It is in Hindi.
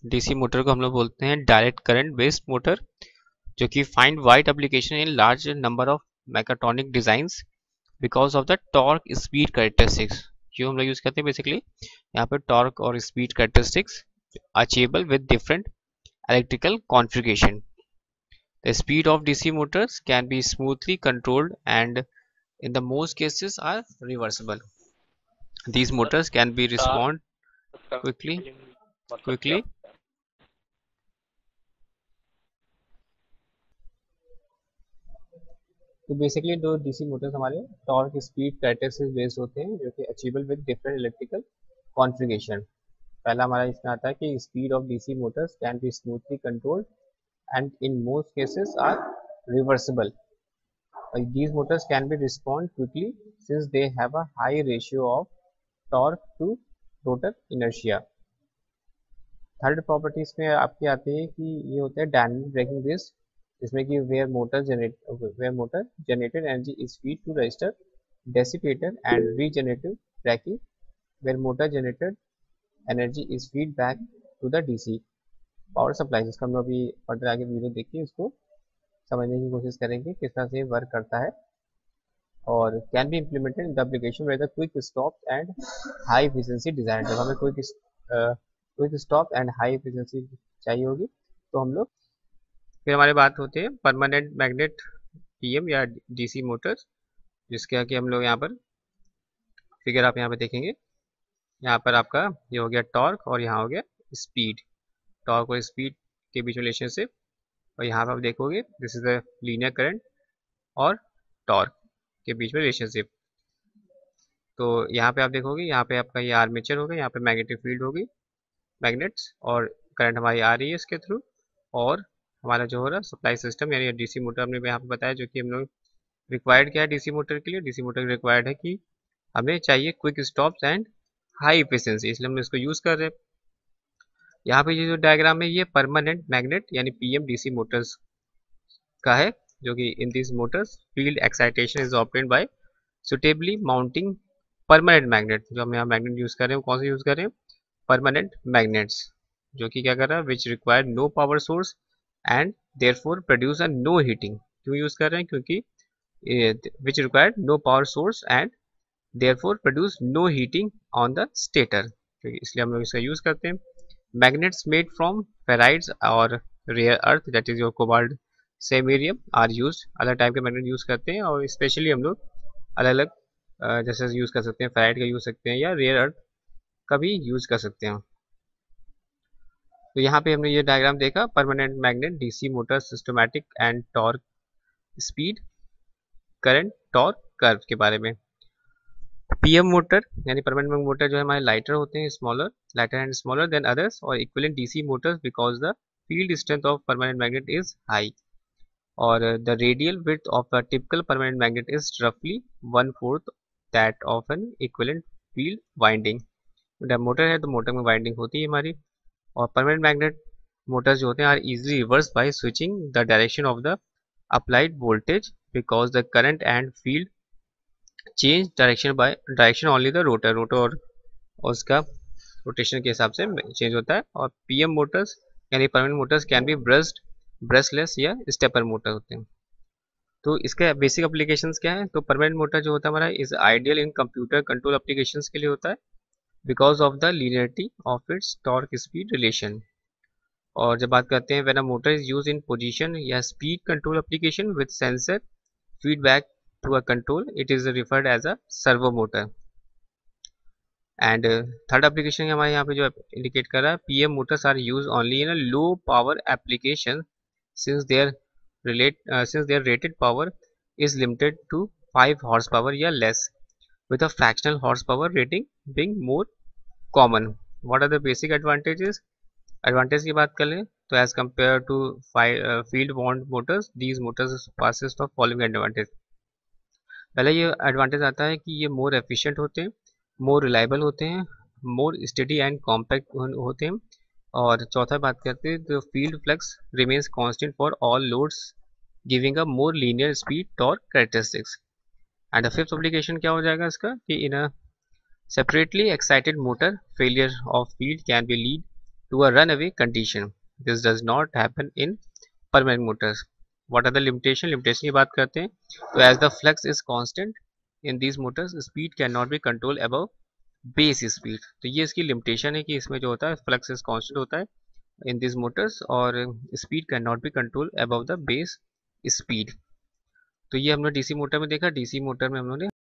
डीसी मोटर को हम लोग बोलते हैं डायरेक्ट करंट बेस्ड मोटर, जो कि find wide application in large number of mechatronic designs because of the torque speed characteristics. जो हम लोग यूज करते हैं बेसिकली यहाँ पे टॉर्क और speed characteristics achievable with different electrical configuration. The speed of DC motors can be smoothly controlled and in the most cases are reversible. These motors can be respond उसका quickly मतलब क्या quickly होता है? तो बेसिकली दो डीसी मोटर्स हमारे टॉर्क स्पीड कैरेक्टरिस्टिक्स बेस्ड होते हैं जो कि achievable with different electrical configuration. पहला हमारा इसमें आता है कि speed of DC Motors can be smoothly controlled and in most cases are reversible. These motors can be respond quickly since they have a high ratio of torque to rotor inertia. Third properties में आपकी आती है कि ये होता है डायनेमिक ब्रेकिंग बेस्ड, जिसमें कि where motor generated energy is feed to resistor dissipator and regenerative braking where motor generated energy is feed back to the DC power supply. जिसका हम लोग अभी फर्दर आगे वीडियो देखिए, इसको समझने की कोशिश करेंगे किस तरह से वर्क करता है। और can be implemented in the application where the quick stop and high efficiency design. जब हमें quick stop and high efficiency चाहिए होगी तो हम लोग फिर हमारी बात होती है परमानेंट मैग्नेट पीएम या डीसी मोटर्स, जिसके कि हम लोग यहाँ पर फिगर आप यहाँ पे देखेंगे। यहाँ पर आपका ये हो गया टॉर्क और यहाँ हो गया स्पीड। टॉर्क और स्पीड के बीच रिलेशनशिप, और यहाँ पर आप देखोगे this is the linear current और टॉर्क के बीच में रिलेशनशिप। तो यहाँ पे आप देखोगे यहाँ पे आपका ये आर्मेचर होगा, यहाँ पे मैग्नेटिक फील्ड होगी मैग्नेट्स, और करंट हमारी आ रही है इसके थ्रू, और हमारा जो हो रहा है सप्लाई सिस्टम यानी डीसी मोटर हमने यहाँ पे बताया, जो कि हम लोग रिक्वायर्ड क्या है डीसी मोटर के लिए। डीसी मोटर रिक्वायर्ड है कि हमें चाहिए quick stops and high efficiency, इसलिए हम इसको यूज कर रहे हैं। यहाँ पे ये जो डायग्राम है ये परमानेंट मैग्नेट यानी पीएम डीसी मोटर्स का है, जो कि in this Motors field excitation is obtained by suitably mounting permanent magnet. जो हम यहाँ मैग्नेट यूज कर रहे हैं कौन से यूज कर रहे हैं, परमानेंट मैग्नेट्स, जो कि क्या कर रहा है which require no power source and therefore produce a no heating. क्यों यूज कर रहे हैं, क्योंकि which require no power source and therefore produce no heating on the stator, इसलिए हम लोग इसका यूज करते हैं। मैग्नेट्स मेड फ्रॉम फेराइड्स और rare earth that is your cobalt samarium are use. अलग टाइप के मैग्नेट यूज करते हैं, और स्पेशली हम लोग अलग अलग जैसे यूज कर सकते हैं, फेराइड का यूज सकते हैं या रेयर अर्थ का भी यूज कर सकते हैं। तो यहाँ पे हमने ये डायग्राम देखा permanent magnet DC motor systematic and torque speed current torque curve के बारे में। पीएम मोटर यानी परमानेंट मोटर जो है हमारे लाइटर होते हैं, lighter and smaller than others, और equivalent DC motors because the field strength of permanent magnet is high, और the radial width of a typical permanent magnet is roughly 1/4 that of an equivalent field winding। जब मोटर है तो मोटर में वाइंडिंग होती है हमारी, और परमानेंट मैग्नेट मोटर्स जो होते हैं are easily reverse by switching the direction of the applied voltage because the current and field change direction only the rotor और उसका रोटेशन के हिसाब से चेंज होता है। और पीएम मोटर्स यानी permanent Motors can be brushless या स्टेपर मोटर होते हैं। तो इसका बेसिक एप्लीकेशंस क्या है, तो परमानेंट मोटर जो होता है हमारा is ideal in computer control applications के लिए होता है because of the linearity of its torque speed relation. और जब बात करते हैं when a motor is use in position या speed control application with sensor feedback to a control it is referred as a servo motor. And third application हमारे यहाँ पे जो इंडिकेट कर रहा है PM motors are use only in a low power application since their rated power is limited to 5 horsepower या less with a fractional horsepower rating being more common। What are the basic advantages? Advantage की बात कर लें तो as compared to field wound motors these motors possess of following advantage। पहले ये एडवांटेज आता है कि ये मोर एफिशिएंट होते हैं, मोर रिलायबल होते हैं, मोर स्टडी एंड कॉम्पैक्ट होते हैं। और चौथा बात करते हैं तो field flux remains constant for all loads giving a more linear speed torque characteristics. And the fifth application क्या हो जाएगा इसका कि in a separately excited motor failure of field can be lead to a runaway condition. This does not happen in permanent motors. What are the limitation? Limitation की बात करते हैं तो as the flux is constant in these motors, speed cannot be controlled above base speed. तो ये इसकी limitation है कि इसमें जो होता है flux is constant होता है in these motors और speed cannot be controlled above the base speed. तो ये हमने डीसी मोटर में देखा। डीसी मोटर में हम लोगों ने